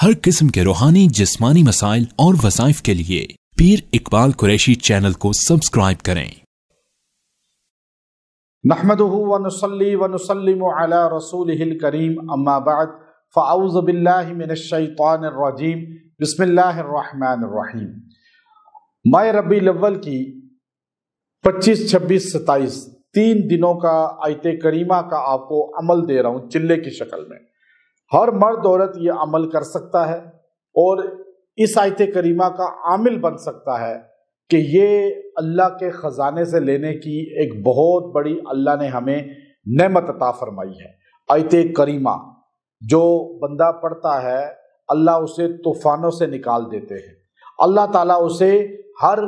हर किस्म के रूहानी जिस्मानी मसाइल और वज़ाइफ के लिए पीर इकबाल कुरैशी चैनल को सब्सक्राइब करें। नहमदुहु व नुसल्ली व नुसल्लिमु अला रसूलिहिल करीम, अम्मा बअद, फ़अऊज़ु बिल्लाहि मिनश शैतानिर रजीम, बिस्मिल्लाहिर रहमानिर रहीम। माह रबीउल अव्वल की 25, 26, 27 3 दिनों का आयत करीमा का आपको अमल दे रहा हूँ चिल्ले की शक्ल में। हर मर्द औरत ये अमल कर सकता है और इस आयत करीमा का आमिल बन सकता है कि ये अल्लाह के ख़जाने से लेने की एक बहुत बड़ी अल्लाह ने हमें नेमत अता फरमाई है। आयत करीमा जो बंदा पढ़ता है अल्लाह उसे तूफ़ानों से निकाल देते हैं, अल्लाह ताला उसे हर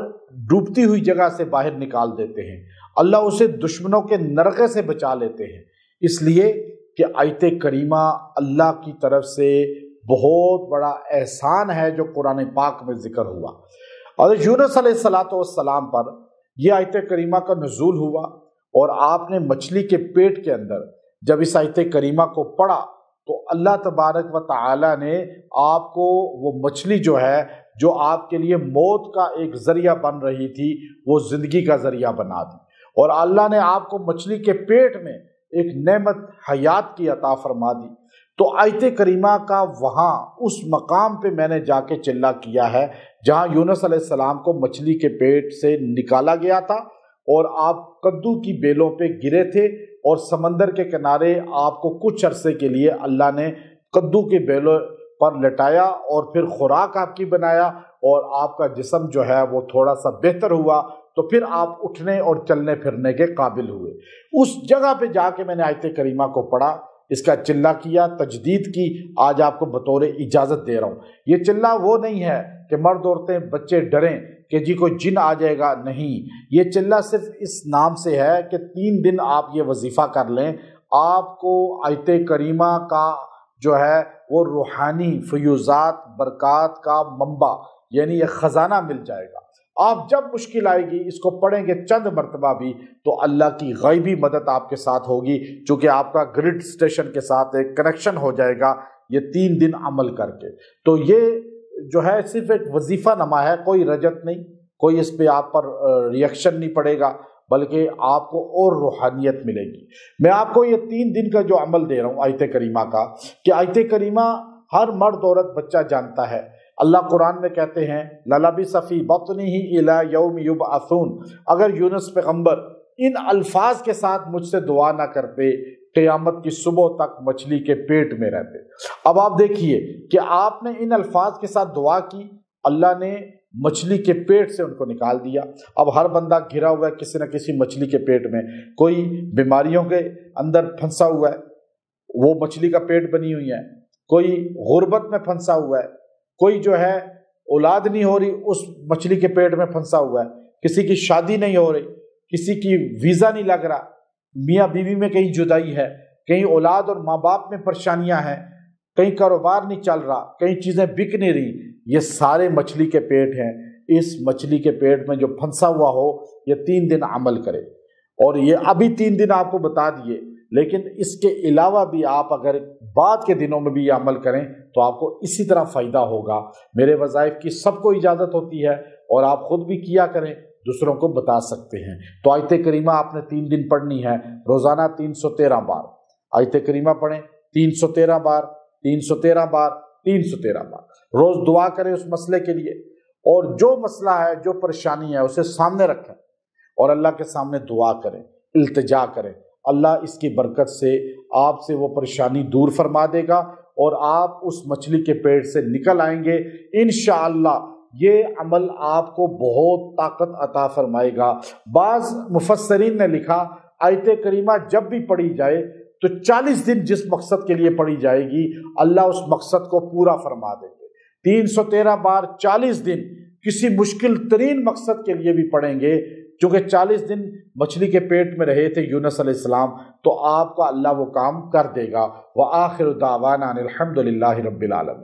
डूबती हुई जगह से बाहर निकाल देते हैं, अल्लाह उसे दुश्मनों के नरके से बचा लेते हैं। इसलिए कि आयत करीमा अल्लाह की तरफ से बहुत बड़ा एहसान है जो कुरान पाक में जिक्र हुआ। और यूनुस अलैहिस्सलाम पर यह आयत करीमा का नुज़ूल हुआ और आपने मछली के पेट के अंदर जब इस आयत करीमा को पढ़ा तो अल्लाह तबारक व तआला ने आपको वो मछली जो है, जो आपके लिए मौत का एक ज़रिया बन रही थी, वो ज़िंदगी का ज़रिया बना दी। और अल्लाह ने आपको मछली के पेट में एक नेमत हयात की अता फरमा दी। तो आयत करीमा का वहाँ उस मकाम पे मैंने जाके चिल्ला किया है जहाँ यूनुस अलैहिस्सलाम को मछली के पेट से निकाला गया था और आप कद्दू की बेलों पे गिरे थे और समंदर के किनारे आपको कुछ अरसे के लिए अल्लाह ने कद्दू के बेलों पर लटाया और फिर खुराक आपकी बनाया और आपका जिस्म जो है वो थोड़ा सा बेहतर हुआ, तो फिर आप उठने और चलने फिरने के काबिल हुए। उस जगह पे जाके मैंने आयत करीमा को पढ़ा, इसका चिल्ला किया, तजदीद की, आज आपको बतौर इजाज़त दे रहा हूँ। ये चिल्ला वो नहीं है कि मर्द औरतें बच्चे डरें कि जी कोई जिन आ जाएगा, नहीं। ये चिल्ला सिर्फ इस नाम से है कि 3 दिन आप ये वजीफ़ा कर लें, आपको आयत करीमा का जो है वो रूहानी फयूज़ात बरक़ात का मंबा यानी ये ख़जाना मिल जाएगा। आप जब मुश्किल आएगी इसको पढ़ेंगे चंद मरतबा भी तो अल्लाह की गैबी मदद आपके साथ होगी, चूँकि आपका ग्रिड स्टेशन के साथ एक कनेक्शन हो जाएगा ये 3 दिन अमल करके। तो ये जो है सिर्फ एक वजीफ़ा नमा है, कोई रजत नहीं, कोई इस पे आप पर रिएक्शन नहीं पड़ेगा, बल्कि आपको और रूहानियत मिलेगी। मैं आपको ये 3 दिन का जो अमल दे रहा हूँ आयत करीमा का, कि आयत करीमा हर मर्द औरत बच्चा जानता है। अल्लाह कुरान में कहते हैं ललबिस फी बत्निही इला यौम युबअसून, अगर यूनुस पैगंबर इन अल्फाज के साथ मुझसे दुआ ना करते क़यामत की सुबह तक मछली के पेट में रहते। अब आप देखिए कि आपने इन अल्फाज के साथ दुआ की, अल्लाह ने मछली के पेट से उनको निकाल दिया। अब हर बंदा घिरा हुआ है किसी न किसी मछली के पेट में, कोई बीमारियों के अंदर फंसा हुआ है, वो मछली का पेट बनी हुई है, कोई गुर्बत में फंसा हुआ है, कोई जो है औलाद नहीं हो रही उस मछली के पेट में फंसा हुआ है, किसी की शादी नहीं हो रही, किसी की वीज़ा नहीं लग रहा, मियाँ बीवी में कहीं जुदाई है, कहीं औलाद और माँ बाप में परेशानियाँ हैं, कहीं कारोबार नहीं चल रहा, कहीं चीज़ें बिक नहीं रही, ये सारे मछली के पेट हैं। इस मछली के पेट में जो फंसा हुआ हो ये 3 दिन अमल करे। और ये अभी 3 दिन आपको बता दिए, लेकिन इसके अलावा भी आप अगर बाद के दिनों में भी ये अमल करें तो आपको इसी तरह फ़ायदा होगा। मेरे वज़ाइफ की सबको इजाज़त होती है और आप ख़ुद भी किया करें, दूसरों को बता सकते हैं। तो आयत करीमा आपने 3 दिन पढ़नी है, रोज़ाना 313 बार आयत करीमा पढ़ें, 313 बार 313 बार 313 बार रोज़ दुआ करें उस मसले के लिए, और जो मसला है जो परेशानी है उसे सामने रखें और अल्लाह के सामने दुआ करें, इल्तिजा करें। अल्लाह इसकी बरकत से आपसे वो परेशानी दूर फरमा देगा और आप उस मछली के पेट से निकल आएंगे इंशाअल्लाह। ये अमल आपको बहुत ताकत अता फरमाएगा। बाज़ मुफस्सरीन ने लिखा आयत करीमा जब भी पढ़ी जाए तो 40 दिन जिस मकसद के लिए पढ़ी जाएगी अल्लाह उस मकसद को पूरा फरमा देंगे। 313 बार 40 दिन किसी मुश्किल तरीन मकसद के लिए भी पढ़ेंगे, क्योंकि 40 दिन मछली के पेट में रहे थे यूनुस अलैहिस्सलाम, तो आपका अल्लाह वो काम कर देगा। व आखिर दावाना अनिल हम्दुलिल्लाहि रब्बिल आलमीन।